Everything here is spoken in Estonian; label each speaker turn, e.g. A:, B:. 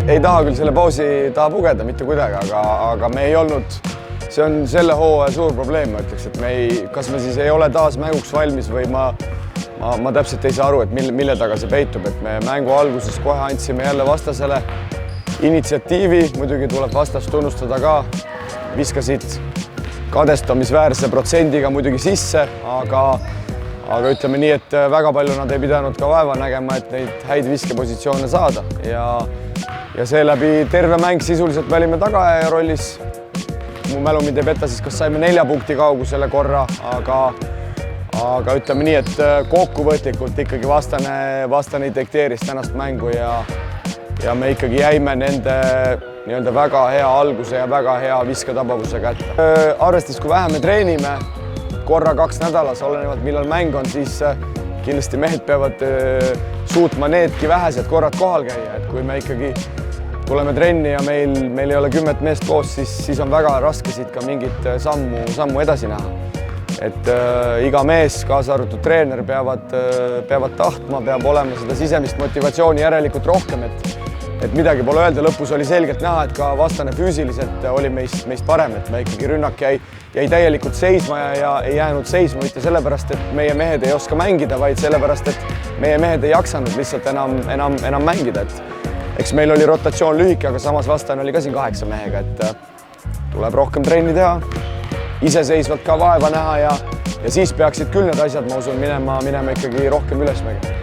A: ei taha küll selle pausi taha pugeda mitte kuidagi, aga me ei olnud, see on selle hooaja suur probleem, ma ütleks, et kas me siis ei ole taas mänguks valmis või ma täpselt ei saa aru, et mille taga see peitub, et me mängu alguses kohe andsime jälle vastasele initsiatiivi, muidugi tuleb vastast tunnustada ka, viskasid kadestamisväärse protsendiga muidugi sisse, aga ütleme nii, et väga palju nad ei pidanud ka vaeva nägema, et neid häid viskepositsioone saada ja seeläbi terve mäng sisuliselt me olime tagaajaja rollis. Mu mälu mind ei peta, siis kas saime 4 punkti kaugusele korra, aga ütleme nii, et kokkuvõtlikult ikkagi vastane dikteeris tänast mängu ja me ikkagi jäime nende väga hea alguse ja väga hea visketabavuse kätte. Arvestades, kui vähe me treenime, korra 2 nädalas, olenevalt millal mäng on, siis kindlasti mehed peavad suutma needki vähesed korrad kohal käia, et kui me ikkagi tuleme trenni ja meil ei ole 10 meest koos, siis on väga raske siit ka mingit sammu edasi näha. Et iga mees, kaasa arvatud treener, peavad tahtma, peab olema seda sisemist motivatsiooni järelikult rohkem, et midagi pole öelda, lõpus oli selgelt näha, et ka vastane füüsiliselt oli meist parem, et me ikkagi rünnak jäi täielikult seisma ja ei jäänud seisma mitte sellepärast, et meie mehed ei oska mängida, vaid sellepärast, et meie mehed ei jaksanud lihtsalt enam mängida. Eks meil oli rotatsioon lühike, aga samas vastane oli ka siin 8 mehega, et tuleb rohkem trenni teha, iseseisvalt ka vaeva näha ja siis peaksid küll need asjad, ma usun, minema ikkagi rohkem ülesmäge.